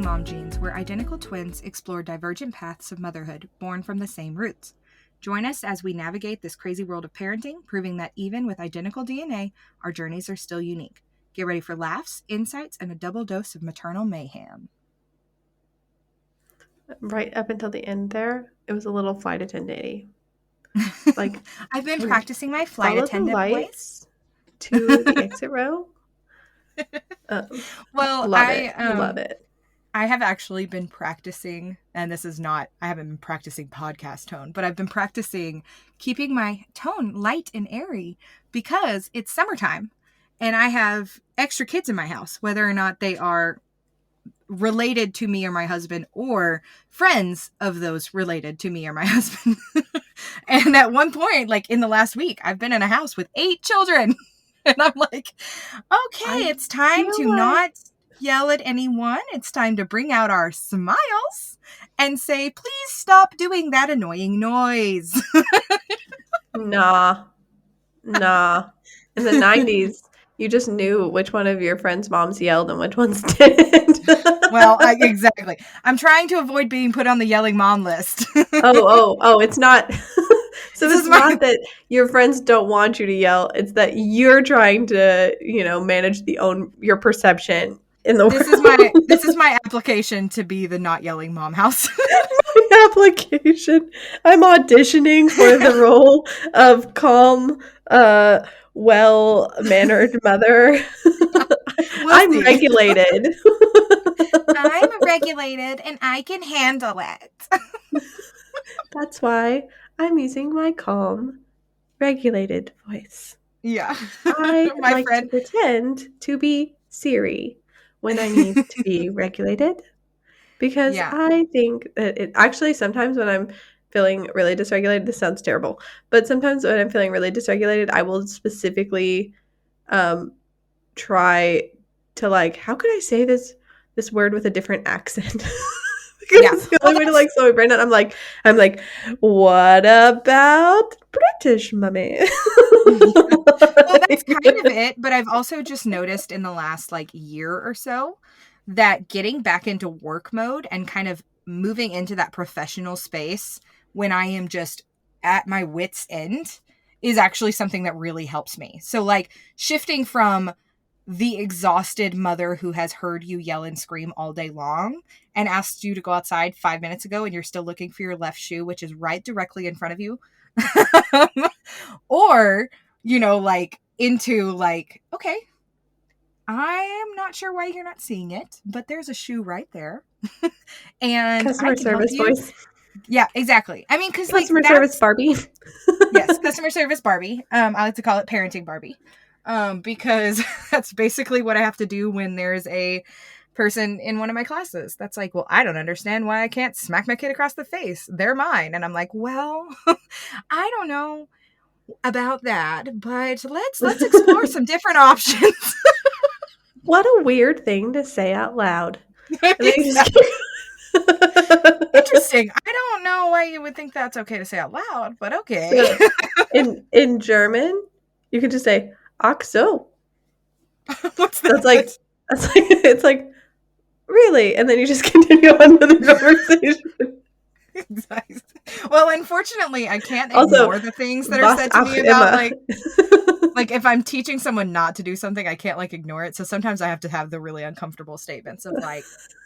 Mom Genes, where identical twins explore divergent paths of motherhood born from the same roots. Join us as we navigate this crazy world of parenting, proving that even with identical DNA, our journeys are still unique. Get ready for laughs, insights, and a double dose of maternal mayhem. Right up until the end there, it was a little flight attendant-y. Like, I've been practicing my flight follow attendant the voice lights to the exit row. Well, Love it. I have actually been practicing, and this is not, I haven't been practicing podcast tone, but I've been practicing keeping my tone light and airy because it's summertime and I have extra kids in my house, whether or not they are related to me or my husband or friends of those related to me or my husband. And at one point, like in the last week, I've been in a house with 8 children and I'm like, okay, it's time to not yell at anyone. It's time to bring out our smiles and say, please stop doing that annoying noise. Nah. In the 90s, you just knew which one of your friends' moms yelled and which ones didn't. Well, exactly. I'm trying to avoid being put on the yelling mom list. Oh, it's not. So it's not that your friends don't want you to yell. It's that you're trying to, manage your perception in the world. This is my application to be the not yelling mom house. My application. I'm auditioning for the role of calm, well-mannered mother. I'm regulated. I'm regulated and I can handle it. That's why I'm using my calm, regulated voice. Yeah. I like to pretend to be Siri when I need to be regulated. Because I think that it actually sometimes when I'm feeling really dysregulated, this sounds terrible, but sometimes when I'm feeling really dysregulated, I will specifically try to how could I say this word with a different accent? Because it's the only way to slow my brain down. I'm like, what about British mommy? Well, that's kind of it, but I've also just noticed in the last year or so that getting back into work mode and kind of moving into that professional space when I am just at my wit's end is actually something that really helps me. So shifting from the exhausted mother who has heard you yell and scream all day long and asked you to go outside 5 minutes ago and you're still looking for your left shoe, which is right directly in front of you. Or, into okay, I'm not sure why you're not seeing it, but there's a shoe right there. And customer service voice. Yeah, exactly. I mean, because customer service Barbie. Yes, customer service Barbie. I like to call it parenting Barbie. Because that's basically what I have to do when there's a person in one of my classes that's like, well, I don't understand why I can't smack my kid across the face. They're mine. And I'm like, well, I don't know about that, but let's explore some different options. What a weird thing to say out loud. Interesting. I don't know why you would think that's okay to say out loud, but okay. So, in German, you could just say "ach so." What's that? It's like really, and then you just continue on with the conversation. Exactly. Well, unfortunately, I can't ignore the things that are said to me about if I'm teaching someone not to do something, I can't ignore it. So sometimes I have to have the really uncomfortable statements of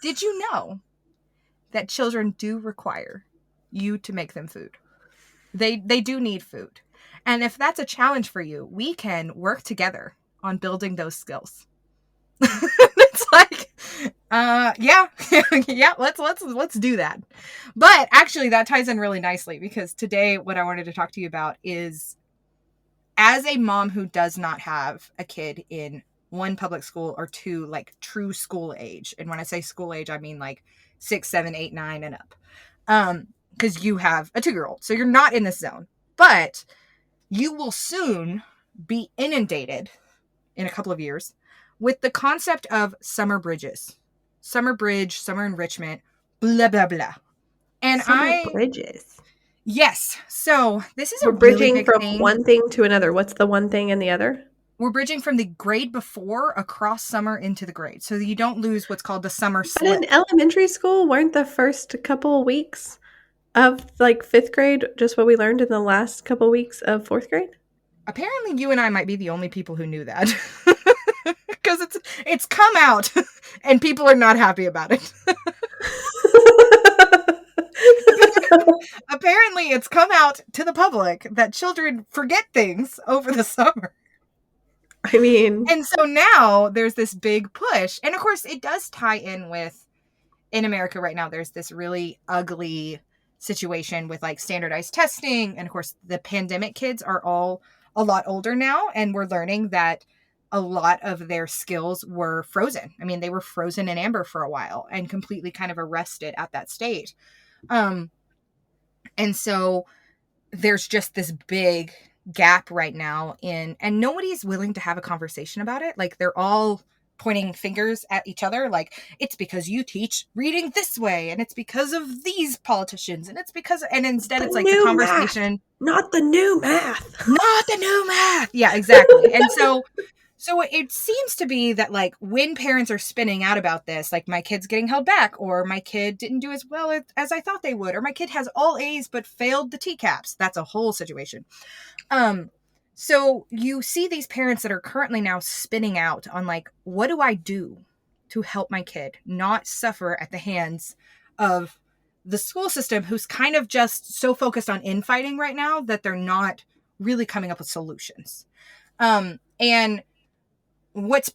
did you know that children do require you to make them food? They do need food. And if that's a challenge for you, we can work together on building those skills. It's yeah, let's do that. But actually that ties in really nicely because today what I wanted to talk to you about is as a mom who does not have a kid in 1 public school or 2 true school age. And when I say school age, I mean 6, 7, 8, 9 and up. Because you have a 2-year-old. So you're not in this zone. But you will soon be inundated in a couple of years with the concept of summer bridges. Summer bridge, summer enrichment, blah, blah, blah. And bridges. Yes. So this is We're bridging from one thing to another. What's the one thing and the other? We're bridging from the grade before across summer into the grade. So you don't lose what's called the summer slip. But in elementary school, weren't the first couple of weeks of like 5th grade just what we learned in the last couple of weeks of 4th grade? Apparently you and I might be the only people who knew that. Because it's come out and people are not happy about it. Apparently it's come out to the public that children forget things over the summer. I mean, and so now there's this big push. And of course it does tie in with, in America right now, there's this really ugly situation with like standardized testing. And of course the pandemic kids are all a lot older now. And we're learning that a lot of their skills were frozen. I mean, they were frozen in amber for a while and completely kind of arrested at that state. And so there's just this big gap right now and nobody's willing to have a conversation about it. Like they're all pointing fingers at each other. Like, it's because you teach reading this way and it's because of these politicians and it's because, and instead it's like the conversation. Not the new math. Not the new math. Yeah, exactly. And so it seems to be that like when parents are spinning out about this, like my kid's getting held back or my kid didn't do as well as I thought they would, or my kid has all A's but failed the TCAPs. That's a whole situation. So you see these parents that are currently now spinning out on like, what do I do to help my kid not suffer at the hands of the school system who's kind of just so focused on infighting right now that they're not really coming up with solutions. And what's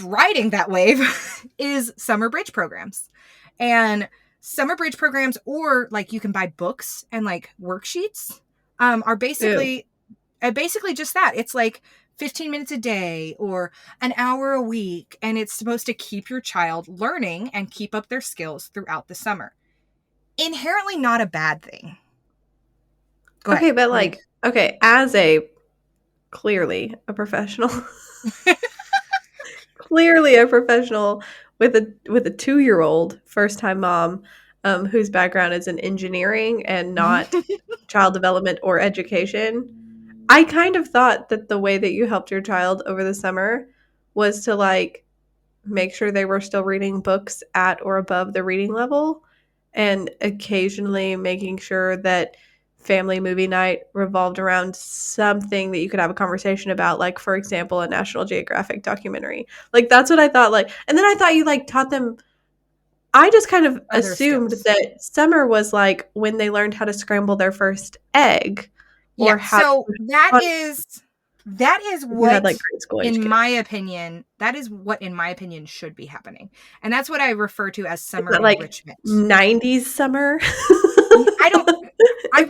riding that wave is summer bridge programs. And summer bridge programs, or like you can buy books and like worksheets, are basically just that. It's like 15 minutes a day or an hour a week. And it's supposed to keep your child learning and keep up their skills throughout the summer. Inherently not a bad thing. Go ahead. But like, okay, as clearly a professional, with a 2-year-old first-time mom, whose background is in engineering and not child development or education, I kind of thought that the way that you helped your child over the summer was to like make sure they were still reading books at or above the reading level, and occasionally making sure that family movie night revolved around something that you could have a conversation about, like, for example, a National Geographic documentary. Like, that's what I thought. Like, and then I thought you like taught them. I just kind of assumed that summer was like when they learned how to scramble their first egg. Or how. So that is what, like, in my opinion, should be happening. And that's what I refer to as summer enrichment. Like 90s summer? I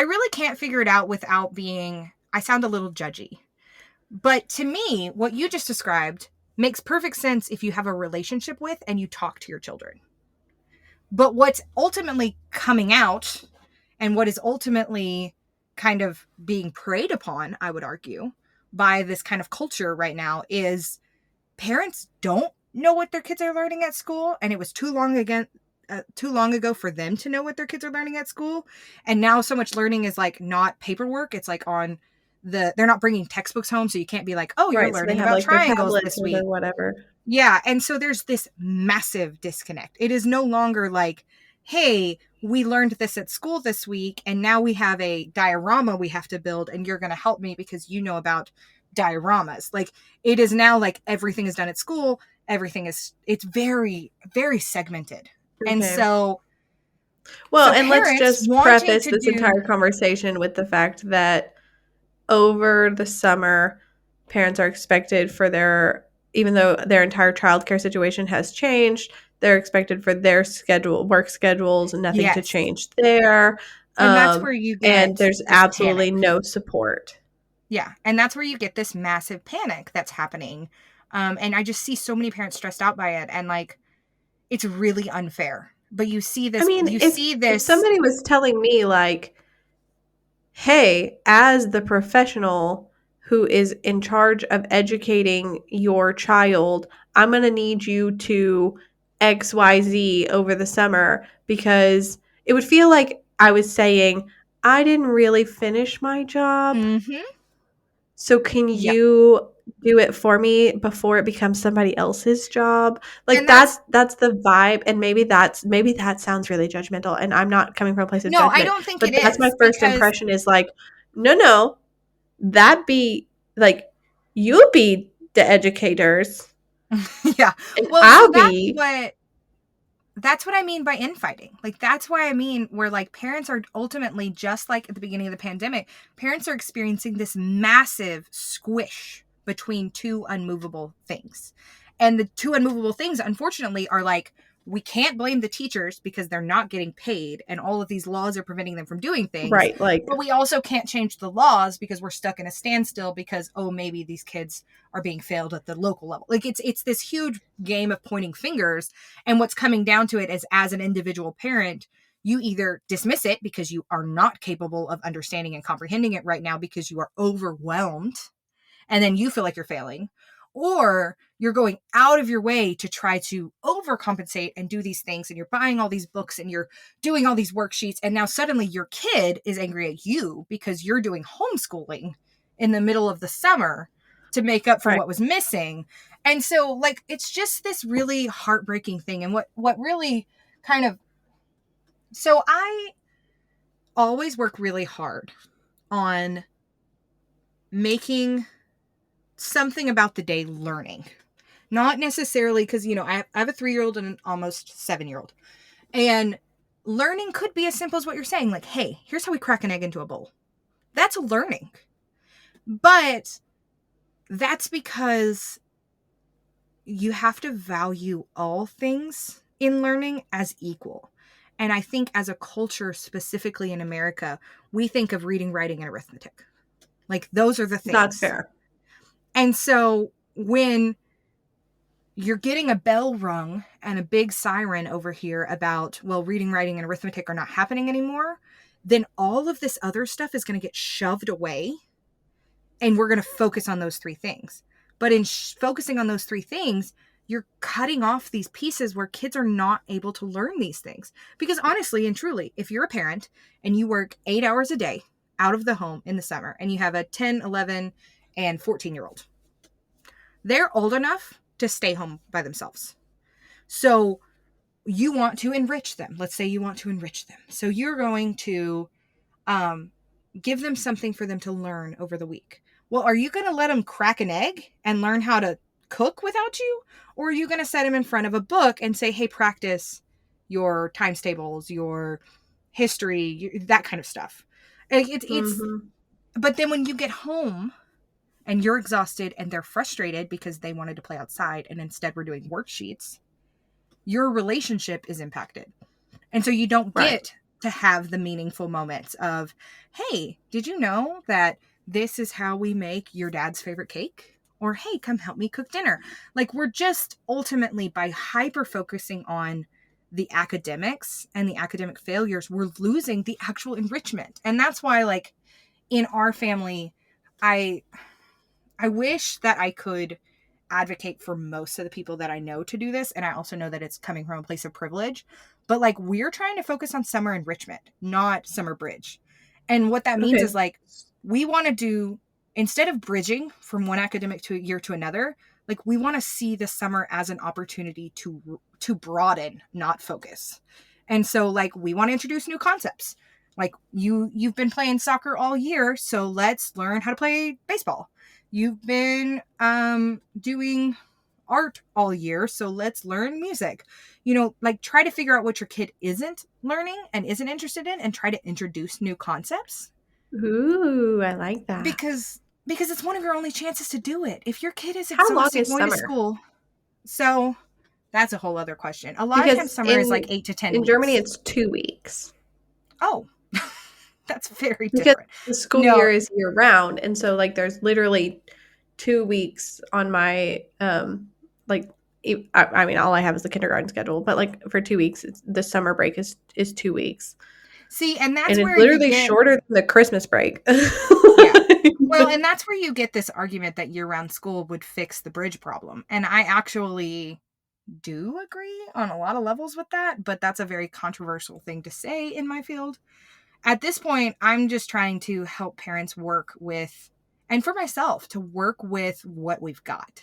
really can't figure it out without being, I sound a little judgy. But to me, what you just described makes perfect sense if you have a relationship with and you talk to your children. But what's ultimately coming out and what is ultimately kind of being preyed upon, I would argue, by this kind of culture right now is parents don't know what their kids are learning at school. And it was too long ago for them to know what their kids are learning at school. And now so much learning is like not paperwork. It's like they're not bringing textbooks home. So you can't be like, oh, you're learning about triangles this week. Or whatever. Yeah. And so there's this massive disconnect. It is no longer like, hey, we learned this at school this week, and now we have a diorama we have to build, and you're going to help me because you know about dioramas. Like, it is now like everything is done at school. It's very, very segmented. Okay. And so. Well, and let's just preface this entire conversation with the fact that over the summer, parents are expected even though their entire childcare situation has changed, they're expected for their work schedules and nothing to change there. And that's where you get, and there's absolutely no support. Yeah. And that's where you get this massive panic that's happening. And I just see so many parents stressed out by it. And like, it's really unfair. But you see this. I mean, if somebody was telling me like, hey, as the professional who is in charge of educating your child, I'm going to need you to XYZ over the summer, because it would feel like I was saying, I didn't really finish my job. Mm-hmm. So can Yeah. you do it for me before it becomes somebody else's job? Like And that's the vibe, and maybe that sounds really judgmental, and I'm not coming from a place of no, I judgment, don't think but it that's my is first because impression is like, no, that be like you be the educators yeah. and Well, so I'll be that's what I mean by infighting. Like, that's why I mean where, like, parents are ultimately, just like at the beginning of the pandemic, parents are experiencing this massive squish between two unmovable things. And the two unmovable things, unfortunately, are like, we can't blame the teachers because they're not getting paid and all of these laws are preventing them from doing things. right, like But we also can't change the laws because we're stuck in a standstill because, oh, maybe these kids are being failed at the local level. Like, it's this huge game of pointing fingers. And what's coming down to it is, as an individual parent, you either dismiss it because you are not capable of understanding and comprehending it right now because you are overwhelmed and then you feel like you're failing, or you're going out of your way to try to overcompensate and do these things, and you're buying all these books and you're doing all these worksheets, and now suddenly your kid is angry at you because you're doing homeschooling in the middle of the summer to make up for right. what was missing. And so, like, it's just this really heartbreaking thing. And what really kind of, so I always work really hard on making something about the day learning. Not necessarily because, I have a 3-year-old and an almost 7-year-old. And learning could be as simple as what you're saying. Like, hey, here's how we crack an egg into a bowl. That's learning. But that's because you have to value all things in learning as equal. And I think as a culture, specifically in America, we think of reading, writing, and arithmetic. Like, those are the That's things. fair. And so when you're getting a bell rung and a big siren over here about, well, reading, writing, and arithmetic are not happening anymore, then all of this other stuff is going to get shoved away. And we're going to focus on those 3 things. But in focusing on those 3 things, you're cutting off these pieces where kids are not able to learn these things. Because honestly and truly, if you're a parent and you work 8 hours a day out of the home in the summer and you have a 10, 11, and 14-year-old, they're old enough to stay home by themselves. So you want to enrich them. Let's say you want to enrich them. So you're going to give them something for them to learn over the week. Well, are you going to let them crack an egg and learn how to cook without you? Or are you going to set them in front of a book and say, hey, practice your times tables, your history, that kind of stuff? But then when you get home and you're exhausted and they're frustrated because they wanted to play outside and instead we're doing worksheets, your relationship is impacted. And so you don't get to have the meaningful moments of, hey, did you know that this is how we make your dad's favorite cake? Or, hey, come help me cook dinner. Like, we're just ultimately, by hyper focusing on the academics and the academic failures, we're losing the actual enrichment. And that's why, like, in our family, I wish that I could advocate for most of the people that I know to do this. And I also know that it's coming from a place of privilege. But, like, we're trying to focus on summer enrichment, not summer bridge. And what that means is, like, we want to do, instead of bridging from one academic year to another, like, we want to see the summer as an opportunity to broaden, not focus. And so, like, we want to introduce new concepts. Like, you've been playing soccer all year, so let's learn how to play baseball. You've been doing art all year, so let's learn music. Like, try to figure out what your kid isn't learning and isn't interested in and try to introduce new concepts. Ooh, I like that. Because it's one of your only chances to do it. If your kid is How long exhausted is going to summer? school. So that's a whole other question. A lot of times summer is like 8 to 10 in weeks. Germany, it's 2 weeks. Oh, that's very Because different. the school year is year round. And so, like, there's literally 2 weeks on my, like, I mean, all I have is the kindergarten schedule, but, like, for 2 weeks, the summer break is 2 weeks. See, and that's And where it's literally shorter than the Christmas break. Yeah. Well, and that's where you get this argument that year-round school would fix the bridge problem. And I actually do agree on a lot of levels with that, but that's a very controversial thing to say in my field. At this point, I'm just trying to help parents work with and for myself to work with what we've got.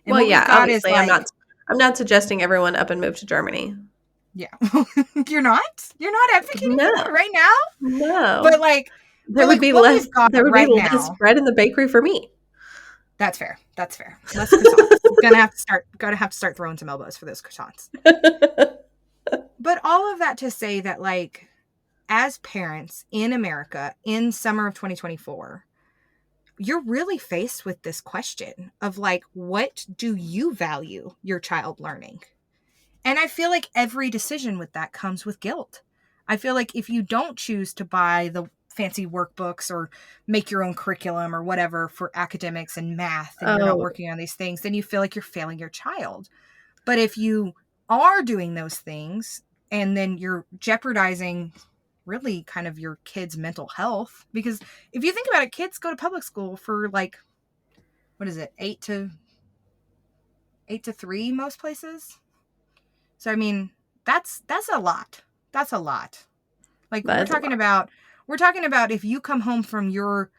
And well, what yeah, we've got obviously, is like, I'm not suggesting everyone up and move to Germany. yeah. You're not advocating for that No, right now? But no. like, There would be what less. we've got There would be right less now. bread in the bakery for me. That's fair. That's fair. Less croissants. Gotta have to start throwing some elbows for those croissants. But all of that to say that, like, as parents in America in summer of 2024, you're really faced with this question of like, what do you value your child learning? And I feel like every decision with that comes with guilt. I feel like if you don't choose to buy the fancy workbooks or make your own curriculum or whatever for academics and math, and you're not Oh, working on these things, then you feel like you're failing your child. But if you are doing those things and then you're jeopardizing really kind of your kids' mental health, because if you think about it, kids go to public school for like, what is it, 8 to 3 most places. So I mean, that's a lot. That's a lot. Like that is a lot. we're talking about if you come home from your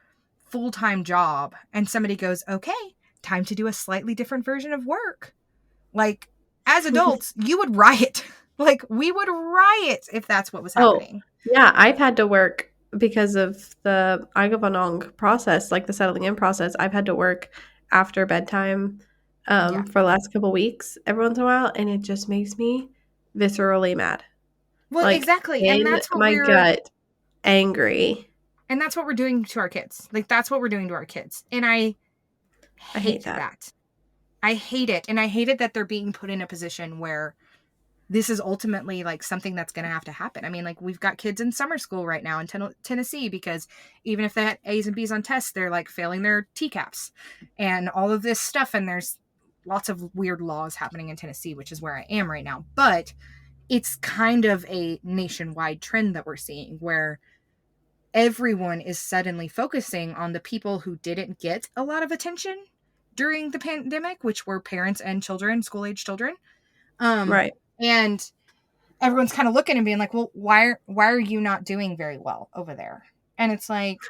full-time job and somebody goes, "Okay, time to do a slightly different version of work." Like, as adults, you would riot. Like, we would riot if that's what was Oh, happening. yeah, I've had to work because of the Eingewöhnung process, like the settling in process. I've had to work after bedtime Yeah. for the last couple weeks every once in a while, and it just makes me viscerally mad. Well, Like exactly. in my gut, angry. And that's what we're doing to our kids. Like, that's what we're doing to our kids. And I I hate hate that. that. I hate it. And I hate it that they're being put in a position where this is ultimately like something that's going to have to happen. I mean, like, we've got kids in summer school right now in Tennessee because even if they had A's and B's on tests, they're like failing their TCAPs and all of this stuff. And there's lots of weird laws happening in Tennessee, which is where I am right now. But it's kind of a nationwide trend that we're seeing where everyone is suddenly focusing on the people who didn't get a lot of attention during the pandemic, which were parents and children, school-age children. Right. And everyone's kind of looking and being like, well, why are you not doing very well over there? And it's like,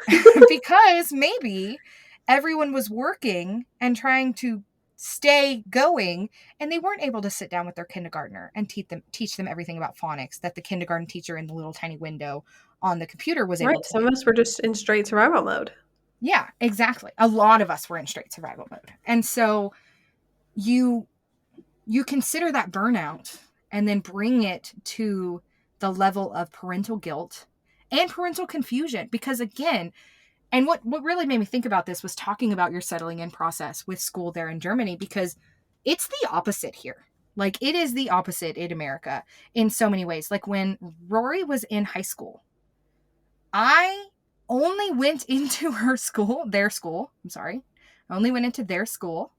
because maybe everyone was working and trying to stay going, and they weren't able to sit down with their kindergartner and teach them everything about phonics that the kindergarten teacher in the little tiny window on the computer was able Right. to Some do. of us were just in straight survival mode. Yeah, exactly. A lot of us were in straight survival mode. And so you consider that burnout and then bring it to the level of parental guilt and parental confusion. Because again, and what really made me think about this was talking about your settling in process with school there in Germany, because it's the opposite here. Like, it is the opposite in America in so many ways. Like, when Rory was in high school, I only went into their school. I'm sorry. I only went into their school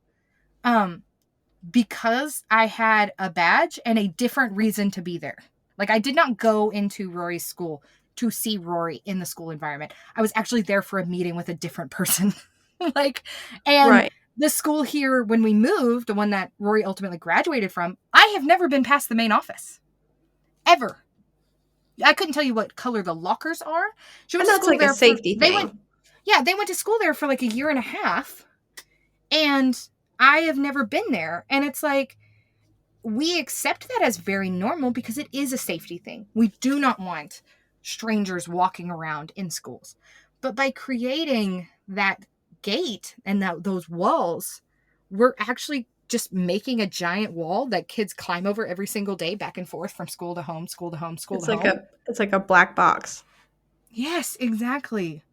because I had a badge and a different reason to be there. Like, I did not go into Rory's school to see Rory in the school environment. I was actually there for a meeting with a different person. And right. the school here, when we moved, the one that Rory ultimately graduated from, I have never been past the main office. Ever. I couldn't tell you what color the lockers are. She went and to that's school like there a safety thing. They went to school there for like a year and a half. And I have never been there. And it's like, we accept that as very normal because it is a safety thing. We do not want strangers walking around in schools. But by creating that gate and those walls, we're actually just making a giant wall that kids climb over every single day, back and forth from school to home, school to home, school to home. It's like a black box. Yes, exactly.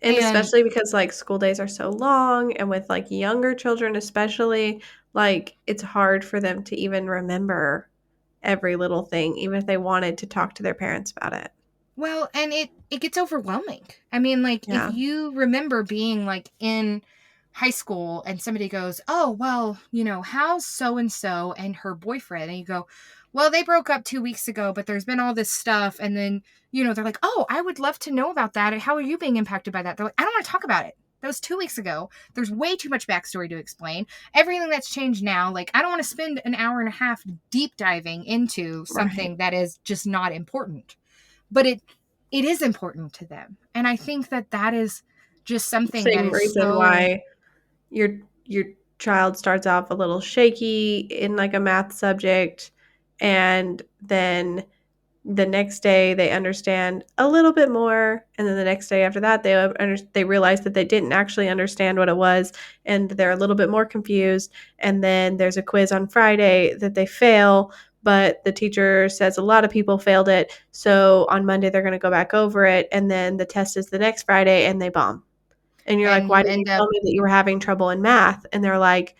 And especially because like school days are so long, and with like younger children especially, like it's hard for them to even remember every little thing, even if they wanted to talk to their parents about it. Well, and it gets overwhelming. I mean, like, if you remember being like in high school and somebody goes, oh, well, how's so-and-so and her boyfriend? And you go, well, they broke up 2 weeks ago, but there's been all this stuff. And then, they're like, oh, I would love to know about that. How are you being impacted by that? They're like, I don't want to talk about it. That was 2 weeks ago. There's way too much backstory to explain. Everything that's changed now, like, I don't want to spend an hour and a half deep diving into something that is just not important. But it is important to them. And I think that is just something that Same is reason so. why your child starts off a little shaky in like a math subject, and then the next day they understand a little bit more, and then the next day after that they realize that they didn't actually understand what it was, and they're a little bit more confused, and then there's a quiz on Friday that they fail, but the teacher says a lot of people failed it, so on Monday they're going to go back over it, and then the test is the next Friday and they bomb. And you're like, And why you didn't you end up. tell me that you were having trouble in math? And they're like,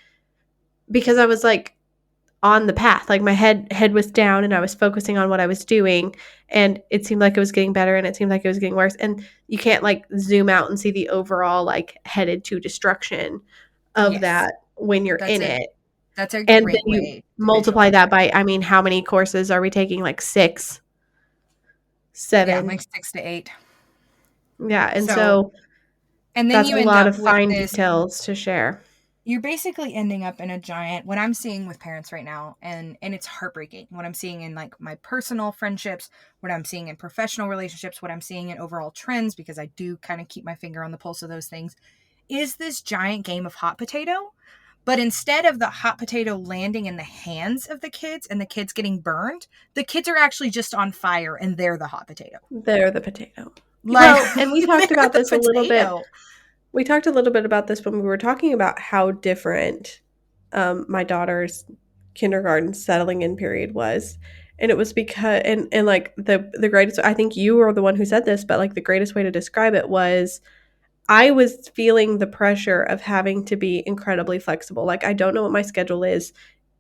because I was like on the path, like my head was down and I was focusing on what I was doing, and it seemed like it was getting better and it seemed like it was getting worse, and you can't like zoom out and see the overall like headed to destruction of Yes, that when you're that's in a it. that's a And then great you way to multiply visualize that it. by, I mean, how many courses are we taking? Like 6, Yeah, 7. like 6 to 8. Yeah, and So, so and then that's you a end lot up of with fine this. details to share. You're basically ending up in a giant, what I'm seeing with parents right now, and it's heartbreaking, what I'm seeing in like my personal friendships, what I'm seeing in professional relationships, what I'm seeing in overall trends, because I do kind of keep my finger on the pulse of those things, is this giant game of hot potato. But instead of the hot potato landing in the hands of the kids and the kids getting burned, the kids are actually just on fire and they're the hot potato. They're the potato. Like, Well, and we talked they're about the this a little bit. potato. We talked a little bit about this when we were talking about how different my daughter's kindergarten settling in period was. And it was because, and like the greatest, I think you were the one who said this, but like the greatest way to describe it was I was feeling the pressure of having to be incredibly flexible. Like, I don't know what my schedule is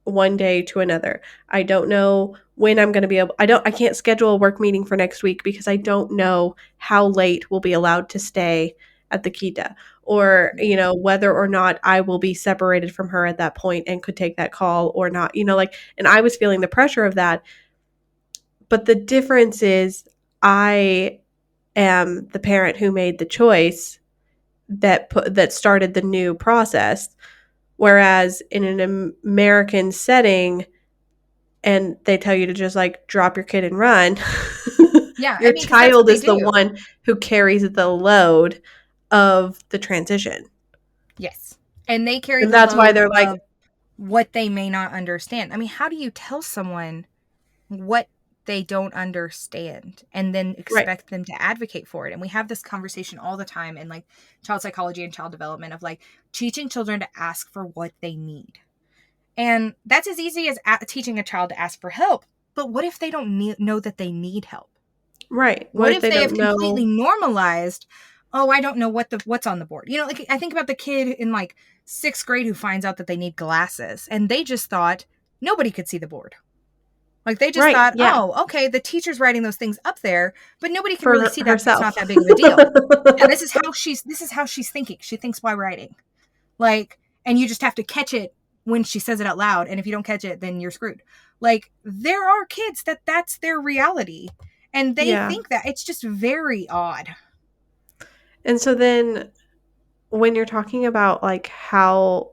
one day to another. I don't know when I'm going to be able, I can't schedule a work meeting for next week because I don't know how late we'll be allowed to stay at the Kita, or, you know, whether or not I will be separated from her at that point and could take that call or not, you know, like, and I was feeling the pressure of that. But the difference is I am the parent who made the choice that started the new process. Whereas in an American setting, and they tell you to just like drop your kid and run, Yeah, I your mean, because that's what child they is the do. one who carries the load of the transition. Yes. And they carry And the that's why load they're like, of what they may not understand. I mean, how do you tell someone what they don't understand and then right, expect them to advocate for it? And we have this conversation all the time in like child psychology and child development of like teaching children to ask for what they need. And that's as easy as teaching a child to ask for help. But what if they don't know that they need help? right. What What if if they they have don't completely know? normalized, oh, I don't know what's on the board. You know, like I think about the kid in like 6th grade who finds out that they need glasses and they just thought nobody could see the board. Like they just Right, thought, yeah, oh, okay, the teacher's writing those things up there, but nobody can for really see that, so it's not herself. that big of a deal. Yeah, this is how she's thinking. She thinks while writing. Like, and you just have to catch it when she says it out loud, and if you don't catch it, then you're screwed. Like, there are kids that's their reality, and they Yeah. think that. It's just very odd. And so then when you're talking about like how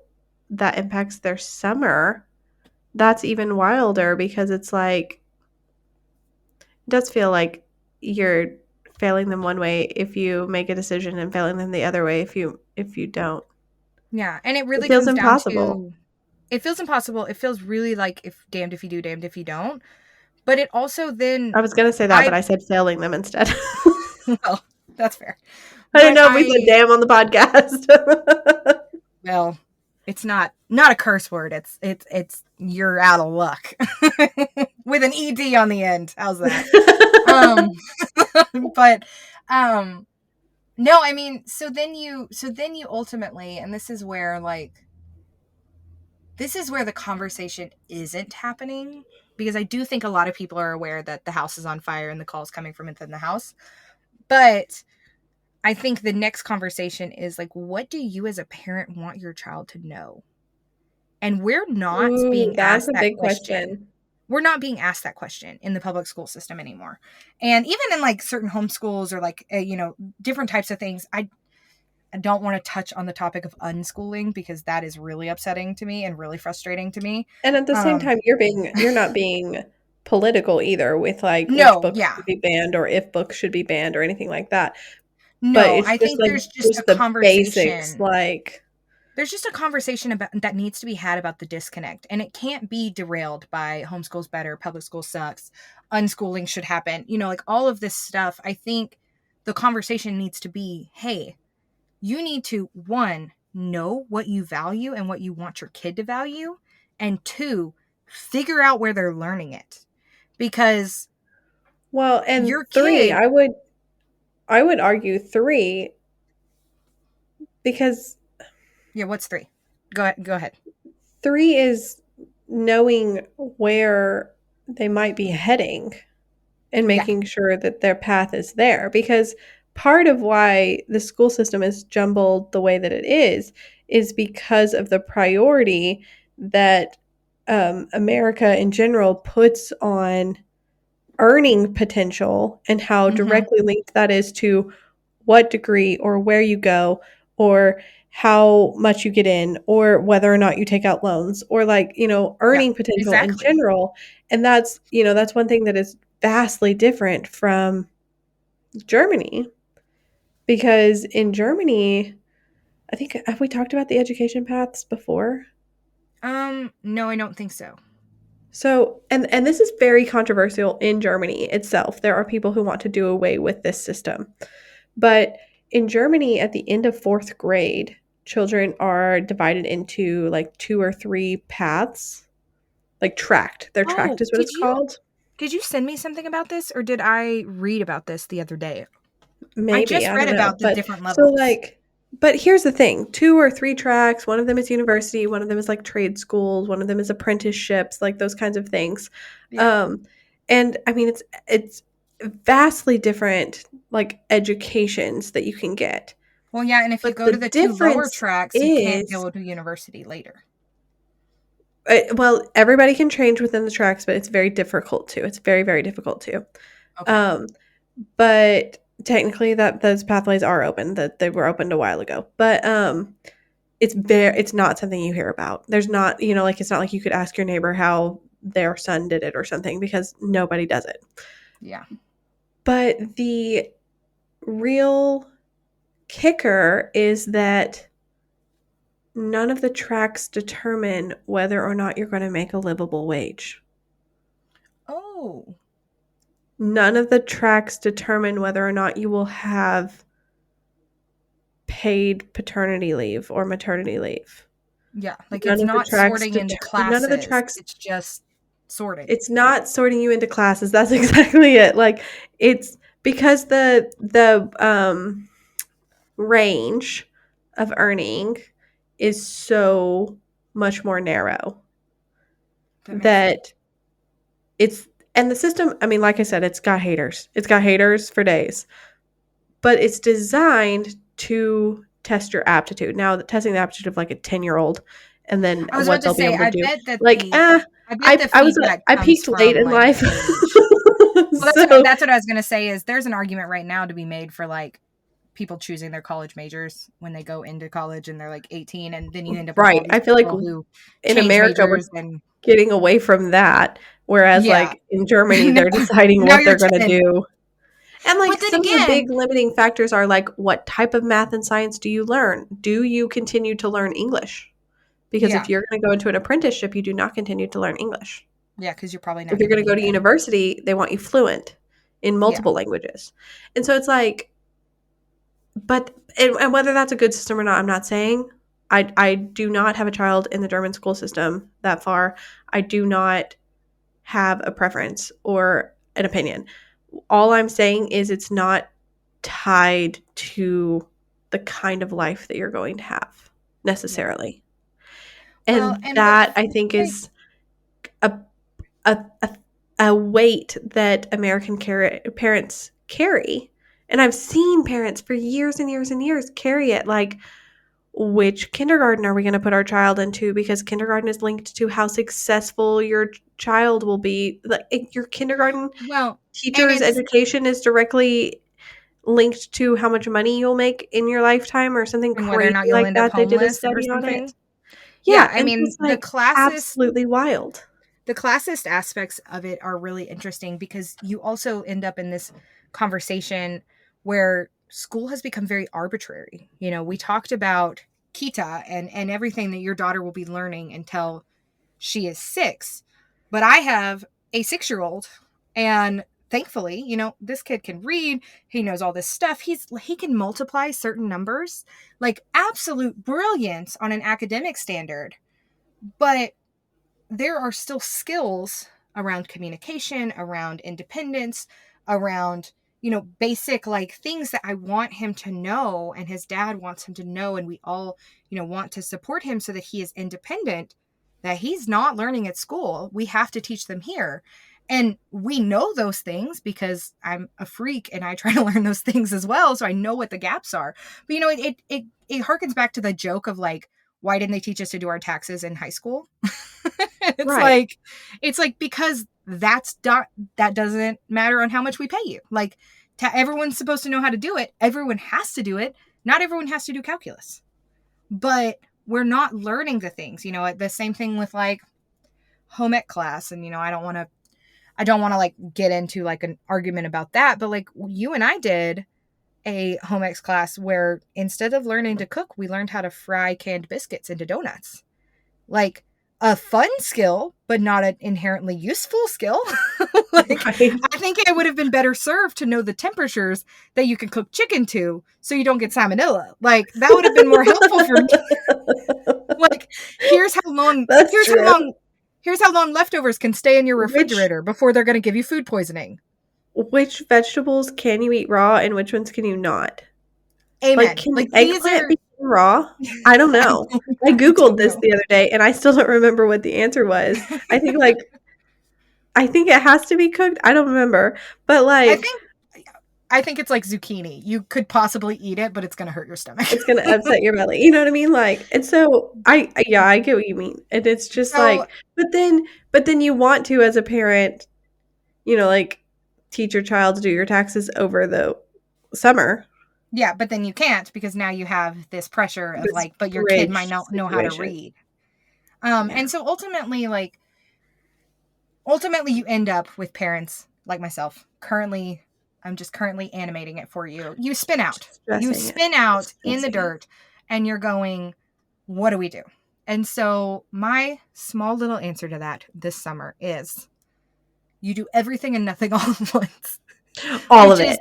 that impacts their summer, that's even wilder because it's like it does feel like you're failing them one way if you make a decision and failing them the other way if you don't. Yeah, and it It really feels comes down impossible. to, it feels impossible. It feels really like if damned if you do, damned if you don't. But it also then I was gonna say that, but I I said failing them instead. well, that's fair. I didn't But know if we said damn on the podcast. well, it's not a curse word. It's you're out of luck. With an ed on the end. How's that? Um but no, I mean, so then you ultimately, and this is where the conversation isn't happening, because I do think a lot of people are aware that the house is on fire and the calls coming from within the house. But I think the next conversation is like, what do you as a parent want your child to know? And we're not Ooh, being that's asked a that big question. question. We're not being asked that question in the public school system anymore. And even in like certain homeschools or like, different types of things, I don't want to touch on the topic of unschooling because that is really upsetting to me and really frustrating to me. And at the same Um, time, you're not being political either with like which no, books yeah. should be banned or if books should be banned or anything like that. No, I think there's just a the basics, conversation. like There's just a conversation about that needs to be had about the disconnect, and it can't be derailed by homeschool's better, public school sucks, unschooling should happen. You know, like all of this stuff. I think the conversation needs to be, hey, you need to, one, know what you value and what you want your kid to value, and two, figure out where they're learning it. Because and your three, kid, I would argue three, because yeah, what's three? Go ahead. Three is knowing where they might be heading and making sure that their path is there, because part of why the school system is jumbled the way that it is because of the priority that America in general puts on earning potential, and how directly linked that is to what degree or where you go, or how much you get in, or whether or not you take out loans, or like, earning potential in general. And that's, that's one thing that is vastly different from Germany, because in Germany, I think, have we talked about the education paths before? No, I don't think so. So, and this is very controversial in Germany itself. There are people who want to do away with this system. But in Germany, at the end of 4th grade, children are divided into like 2 or 3 paths, like tracked. They're tracked is what it's called. Did you send me something about this, or did I read about this the other day? Maybe, I just read about the different levels. So like, but here's the thing, 2 or 3 tracks, one of them is university, one of them is like trade schools, one of them is apprenticeships, like those kinds of things. Yeah. And I mean, it's vastly different, like, educations that you can get. Well, yeah, and if you go to the 2 lower tracks, you can't go to university later. Well, everybody can change within the tracks, but it's very difficult to. It's very, very difficult to. Okay. But technically, that those pathways are open. That they were opened a while ago. But it's not something you hear about. There's not, like, it's not like you could ask your neighbor how their son did it or something, because nobody does it. Yeah. But the real kicker is that none of the tracks determine whether or not you're going to make a livable wage. Oh. None of the tracks determine whether or not you will have paid paternity leave or maternity leave. Yeah, like, it's not sorting into classes. None of the tracks. It's just sorting. It's not sorting you into classes. That's exactly it. Like, it's because the range of earning is so much more narrow that it's, and the system, I mean, like I said, it's got haters. It's got haters for days. But it's designed to test your aptitude. Now, testing the aptitude of like a 10-year-old, and then what they'll be able to do. Like, I peaked late in life. Well, that's what I was going to say, is there's an argument right now to be made for, like, people choosing their college majors when they go into college and they're like 18, and then you end up with right. I feel like in America we're getting away from that, whereas like in Germany they're deciding what they're going to do. And like some of the big limiting factors are like, what type of math and science do you learn? Do you continue to learn English? Because if you're going to go into an apprenticeship, you do not continue to learn English. Yeah, because you're probably not. If you're going to go to university, they want you fluent in multiple languages. And so it's like, but, and whether that's a good system or not, I'm not saying. I do not have a child in the German school system that far. I do not have a preference or an opinion. All I'm saying is it's not tied to the kind of life that you're going to have necessarily. Yeah. And that, I think, is a weight that American parents carry. And I've seen parents for years and years and years carry it, like, which kindergarten are we going to put our child into? Because kindergarten is linked to how successful your child will be. Like, your kindergarten teacher's education is directly linked to how much money you'll make in your lifetime, or something crazy like that. They did a study on it. Yeah, I mean, the classist, absolutely wild. The classist aspects of it are really interesting, because you also end up in this conversation where school has become very arbitrary. You know, we talked about Kita and everything that your daughter will be learning until she is 6. But I have a 6-year-old, and thankfully, you know, this kid can read. He knows all this stuff. He can multiply certain numbers, like absolute brilliance on an academic standard. But there are still skills around communication, around independence, around, you know, basic like things that I want him to know and his dad wants him to know, and we all, you know, want to support him so that he is independent, that he's not learning at school. We have to teach them here. And we know those things because I'm a freak and I try to learn those things as well. So I know what the gaps are. But, you know, it harkens back to the joke of like, why didn't they teach us to do our taxes in high school? It's like, because that doesn't matter on how much we pay you. Like, everyone's supposed to know how to do it. Everyone has to do it. Not everyone has to do calculus. But we're not learning the things, you know, the same thing with like home ec class. And, you know, I don't want to like get into like an argument about that, but like you and I did a home ec class where instead of learning to cook, we learned how to fry canned biscuits into donuts. Like a fun skill, but not an inherently useful skill. Like, right. I think it would have been better served to know the temperatures that you can cook chicken to so you don't get salmonella. Like that would have been more helpful for me. Like, here's how long leftovers can stay in your refrigerator before they're going to give you food poisoning. Which vegetables can you eat raw and which ones can you not? Amen. Like, can eggplant be raw? I don't know. I Googled this the other day and I still don't remember what the answer was. I think it has to be cooked. I don't remember. But like, I think it's like zucchini. You could possibly eat it, but it's going to hurt your stomach. It's going to upset your belly. You know what I mean? Like, and so I get what you mean. And it's just like, but then you want to, as a parent, you know, like teach your child to do your taxes over the summer. Yeah, but then you can't because now you have this pressure of like, but your kid might not know how to read. And so ultimately you end up with parents like myself. Currently, I'm just currently animating it for you. You spin out. You spin out in the dirt and you're going, what do we do? And so my small little answer to that this summer is you do everything and nothing all at once. All of it.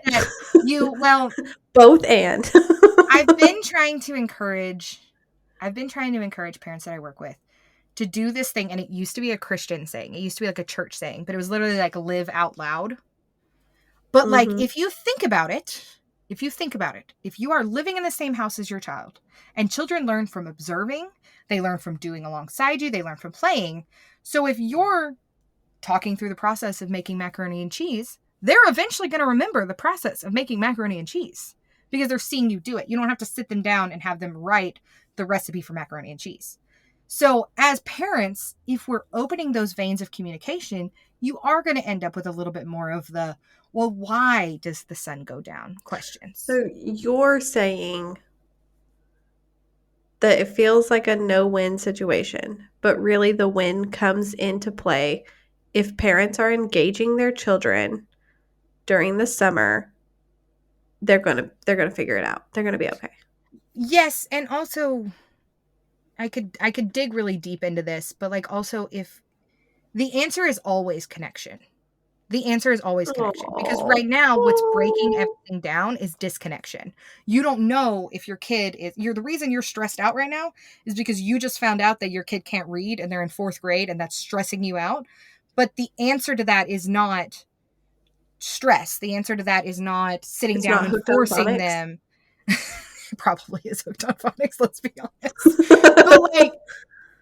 Both and. I've been trying to encourage parents that I work with to do this thing. And it used to be a Christian saying. It used to be like a church saying, but it was literally like live out loud. But like, if you think about it, if you are living in the same house as your child, and children learn from observing, they learn from doing alongside you, they learn from playing. So if you're talking through the process of making macaroni and cheese, they're eventually going to remember the process of making macaroni and cheese because they're seeing you do it. You don't have to sit them down and have them write the recipe for macaroni and cheese. So as parents, if we're opening those veins of communication, you are going to end up with a little bit more of the, well, why does the sun go down questions. So you're saying that it feels like a no-win situation, but really the win comes into play if parents are engaging their children during the summer. They're gonna figure it out. They're gonna be okay. Yes, and also I could dig really deep into this, but like also if the answer is always connection. The answer is always connection. Because right now, what's breaking everything down is disconnection. You don't know if your kid the reason you're stressed out right now is because you just found out that your kid can't read and they're in 4th grade and that's stressing you out. But the answer to that is not stress. The answer to that is not sitting down and forcing them. It probably is hooked on phonics, let's be honest.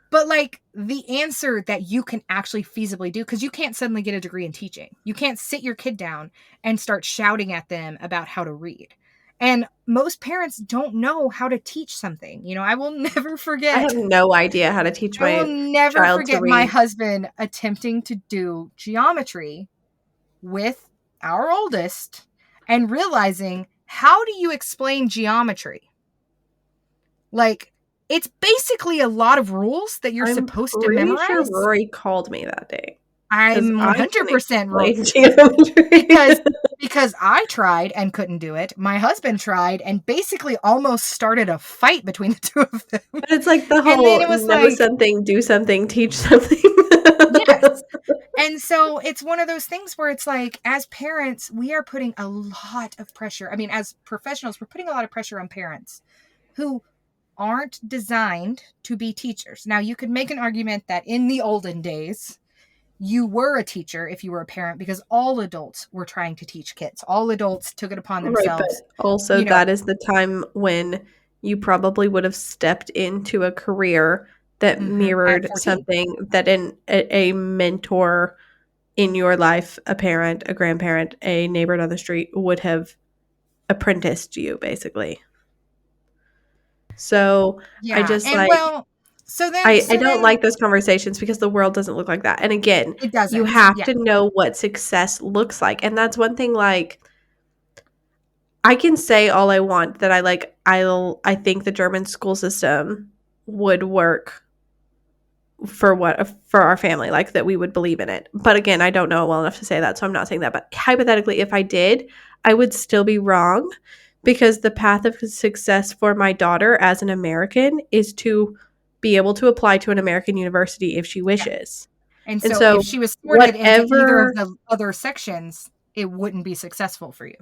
But like the answer that you can actually feasibly do, because you can't suddenly get a degree in teaching. You can't sit your kid down and start shouting at them about how to read. And most parents don't know how to teach something. You know, I will never forget. I have no idea how to teach my child to read. I will never forget my husband attempting to do geometry with our oldest and realizing, how do you explain geometry? Like, it's basically a lot of rules that you're supposed to memorize. I'm pretty sure Rory called me that day. I'm I can 100% explain wrong. geometry. Because I tried and couldn't do it. My husband tried and basically almost started a fight between the two of them. But it's like the And then whole it was know like, something, do something, teach something. yes. And so it's one of those things where it's like, as parents, we are putting a lot of pressure. I mean, as professionals, we're putting a lot of pressure on parents who aren't designed to be teachers. Now, you could make an argument that in the olden days, you were a teacher if you were a parent, because all adults were trying to teach kids. All adults took it upon Right, themselves. but also that is the time when you probably would have stepped into a career that At mirrored 14. something that a mentor in your life, a parent, a grandparent, a neighbor down the street would have apprenticed you, basically. So I Yeah. just And like well, I don't like those conversations because the world doesn't look like that. And again, it you doesn't. have Yeah. to know what success looks like. And that's one thing, like, I can say all I want that I think the German school system would work for our family, like that we would believe in it. But again, I don't know it well enough to say that, so I'm not saying that. But hypothetically, if I did, I would still be wrong because the path of success for my daughter as an American is to be able to apply to an American university if she Yeah. wishes. And And so if so she was sorted into either of whatever the other sections, it wouldn't be successful for you.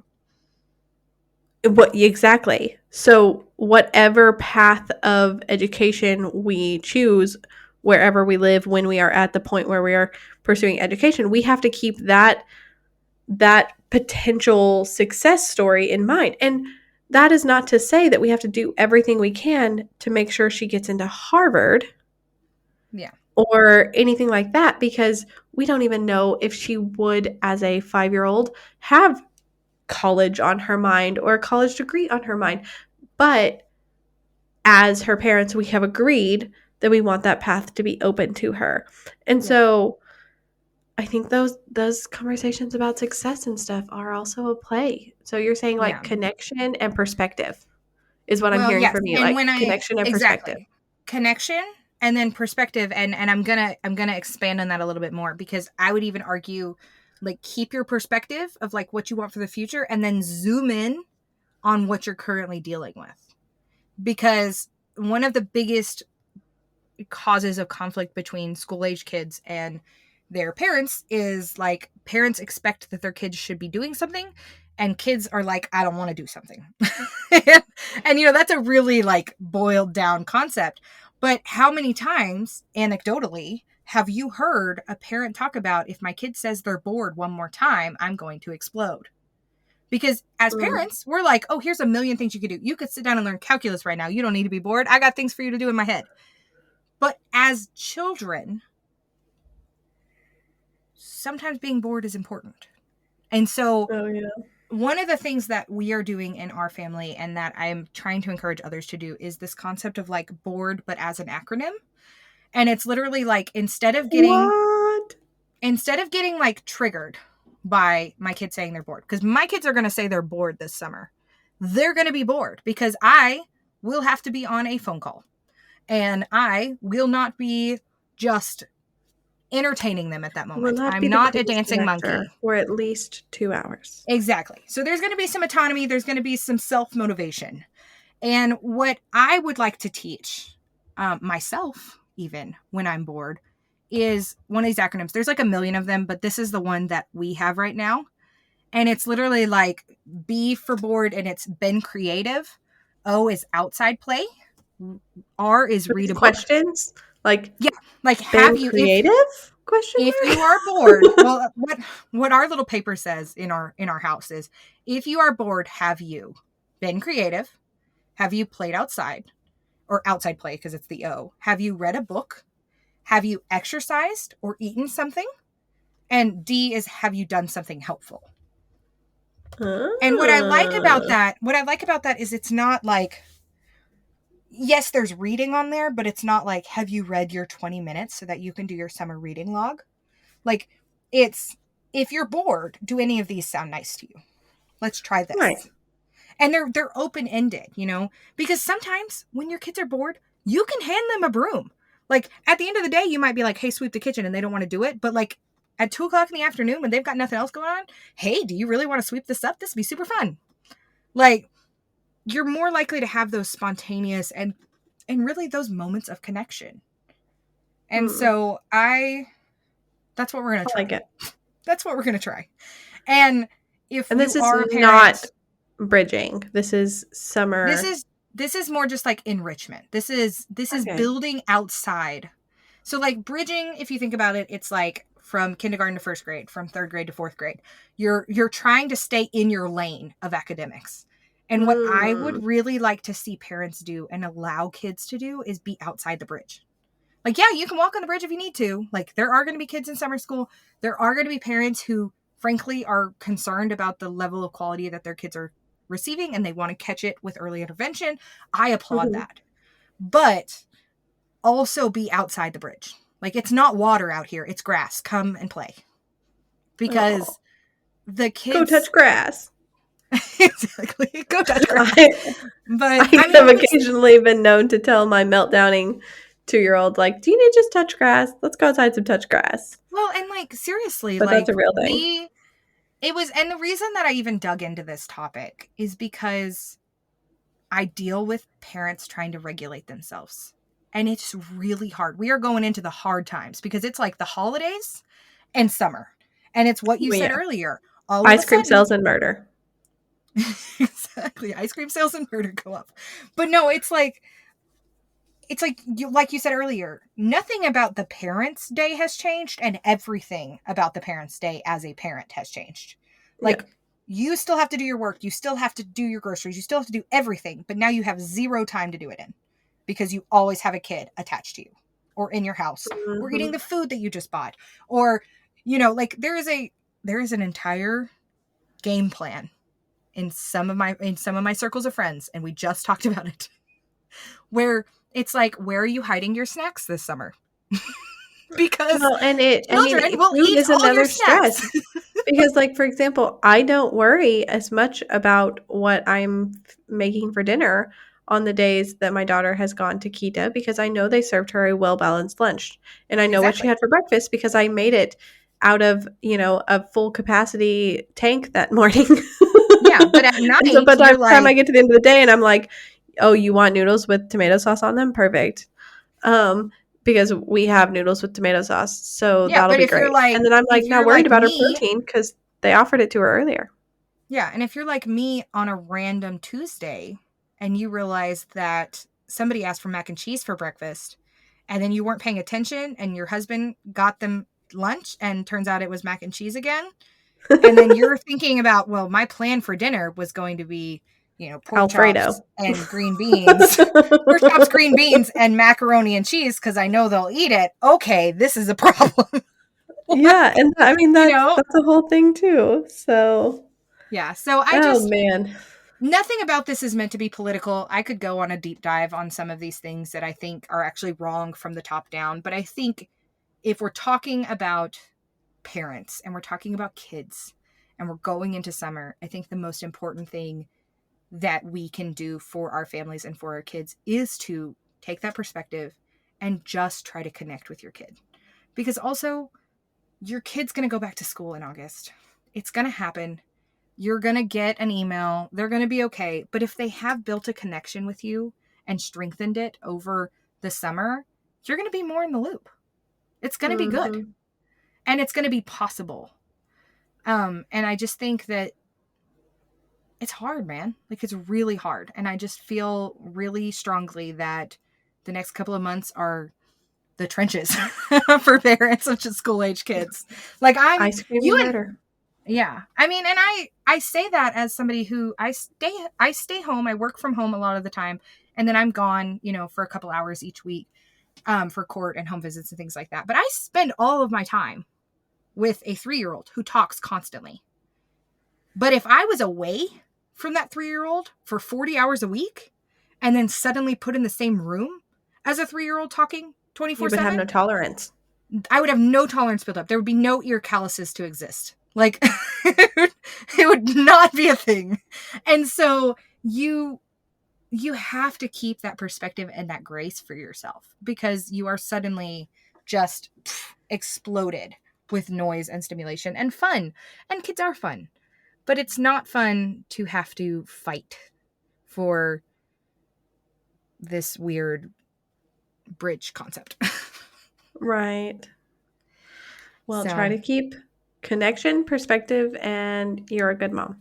what exactly. So whatever path of education we choose wherever we live when we are at the point where we are pursuing education, we have to keep that potential success story in mind. And that is not to say that we have to do everything we can to make sure she gets into Harvard. Yeah. Or anything like that, because we don't even know if she would, as a 5-year-old, have college on her mind or a college degree on her mind. But as her parents, we have agreed that we want that path to be open to her. And so I think those conversations about success and stuff are also a play. So you're saying like connection and perspective is what I'm hearing from you, and like when connection and perspective. Connection and then perspective, and I'm gonna expand on that a little bit more, because I would even argue, like, keep your perspective of like what you want for the future and then zoom in on what you're currently dealing with. Because one of the biggest causes of conflict between school age kids and their parents is like, parents expect that their kids should be doing something and kids are like, I don't want to do something. And that's a really like boiled down concept. But how many times anecdotally have you heard a parent talk about, if my kid says they're bored one more time, I'm going to explode? Because as parents, we're like, oh, here's a million things you could do. You could sit down and learn calculus right now. You don't need to be bored. I got things for you to do in my head. But as children, sometimes being bored is important. And so one of the things that we are doing in our family, and that I'm trying to encourage others to do, is this concept of like bored, but as an acronym. And it's literally like, instead of getting like triggered by my kids saying they're bored, because my kids are going to say they're bored this summer. They're going to be bored because I will have to be on a phone call. And I will not be just entertaining them at that moment. I'm not a dancing monkey. For at least 2 hours. Exactly. So there's going to be some autonomy. There's going to be some self-motivation. And what I would like to teach myself, even when I'm bored, is one of these acronyms. There's like a million of them, but this is the one that we have right now. And it's literally like B for bored, and it's been creative. O is outside play. R is read a questions book. like have you creative if you are bored. Well, what our little paper says in our house is, if you are bored, have you been creative? Have you played outside, or outside play because it's the O? Have you read a book? Have you exercised or eaten something? And D is, have you done something helpful? And what I like about that is, it's not like, yes, there's reading on there, but it's not like, have you read your 20 minutes so that you can do your summer reading log? Like, it's, if you're bored, do any of these sound nice to you? Let's try this. Right. And they're open-ended, because sometimes when your kids are bored, you can hand them a broom. Like, at the end of the day, you might be like, hey, sweep the kitchen, and they don't want to do it. But like, at 2:00 in the afternoon when they've got nothing else going on, hey, do you really want to sweep this up? This would be super fun. Like, you're more likely to have those spontaneous and really those moments of connection. And so that's what we're going to try. I like it. That's what we're going to try. And if this you is are a parent, not bridging. This is summer. This is more just like enrichment. This is building outside. So like bridging, if you think about it, it's like from kindergarten to first grade, from third grade to fourth grade. You're trying to stay in your lane of academics. And what I would really like to see parents do and allow kids to do is be outside the bridge. Like, yeah, you can walk on the bridge if you need to. Like, there are going to be kids in summer school. There are going to be parents who, frankly, are concerned about the level of quality that their kids are receiving, and they want to catch it with early intervention. I applaud that. But also be outside the bridge. Like, it's not water out here. It's grass. Come and play. Because the kids... Go touch grass. Exactly. Go touch grass. I have occasionally been known to tell my meltdowning 2-year-old, like, do you need to just touch grass? Let's go outside some touch grass. Well, and like, seriously, but like, that's a real thing. And the reason that I even dug into this topic is because I deal with parents trying to regulate themselves. And it's really hard. We are going into the hard times because it's like the holidays and summer. And it's what you said earlier. Ice cream sales and murder. Exactly. Ice cream sales and murder go up. But no, it's like you said earlier, nothing about the parents' day has changed, and everything about the parents' day as a parent has changed. Like, you still have to do your work. You still have to do your groceries. You still have to do everything. But now you have zero time to do it in because you always have a kid attached to you or in your house or eating the food that you just bought. Or, like, there is an entire game plan in some of my circles of friends, and we just talked about it, where it's like, where are you hiding your snacks this summer? Because children will eat all your stress. Because, like, for example, I don't worry as much about what I'm making for dinner on the days that my daughter has gone to Kita, because I know they served her a well-balanced lunch. And I know what she had for breakfast because I made it out of, a full capacity tank that morning. Yeah, but at night, so by the time I get to the end of the day and I'm like, oh, you want noodles with tomato sauce on them? Perfect. Because we have noodles with tomato sauce, so that'll be great. And then I'm like not worried about her protein because they offered it to her earlier. Yeah, and if you're like me on a random Tuesday and you realize that somebody asked for mac and cheese for breakfast and then you weren't paying attention and your husband got them lunch and turns out it was mac and cheese again, and then you're thinking about, well, my plan for dinner was going to be, pork Alfredo chops and green beans, pork chops, green beans, and macaroni and cheese because I know they'll eat it. Okay, this is a problem. Yeah, and I mean that's a whole thing too. So yeah, so man, nothing about this is meant to be political. I could go on a deep dive on some of these things that I think are actually wrong from the top down, but I think if we're talking about parents and we're talking about kids and we're going into summer, I think the most important thing that we can do for our families and for our kids is to take that perspective and just try to connect with your kid. Because also, your kid's going to go back to school in August. It's going to happen. You're going to get an email. They're going to be okay. But if they have built a connection with you and strengthened it over the summer, you're going to be more in the loop. It's going to be good. And it's going to be possible. And I just think that it's hard, man. Like, it's really hard. And I just feel really strongly that the next couple of months are the trenches for parents of just school-age kids. Like, ice cream and murder. Yeah. I mean, and I say that as somebody who I stay home. I work from home a lot of the time. And then I'm gone, for a couple hours each week for court and home visits and things like that. But I spend all of my time with a 3-year-old who talks constantly. But if I was away from that 3-year-old for 40 hours a week and then suddenly put in the same room as a 3-year-old talking 24/7, you would have no tolerance. I would have no tolerance built up. There would be no ear calluses to exist. Like, it would not be a thing. And so you have to keep that perspective and that grace for yourself, because you are suddenly just exploded with noise and stimulation and fun. And kids are fun. But it's not fun to have to fight for this weird bridge concept. Right. Well, try to keep connection, perspective, and you're a good mom.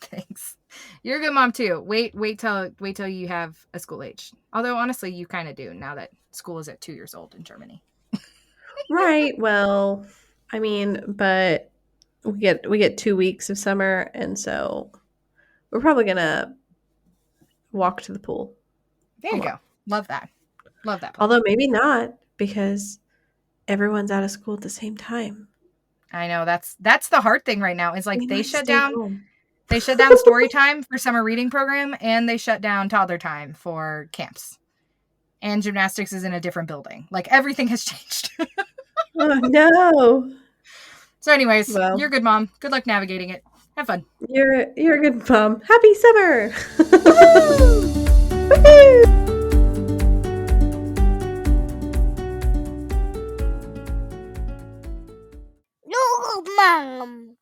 Thanks. You're a good mom too. Wait till you have a school age. Although honestly, you kind of do now that school is at 2 years old in Germany. Right. Well, I mean, but we get 2 weeks of summer, and so we're probably gonna walk to the pool. There you go. Love that. Love that. Although maybe not, because everyone's out of school at the same time. I know that's the hard thing right now. Is like they shut down home. They shut down story time for summer reading program, and they shut down toddler time for camps. And gymnastics is in a different building. Like everything has changed. Oh no. So anyways, you're a good mom. Good luck navigating it. Have fun. You're a good mom. Happy summer. No, mom.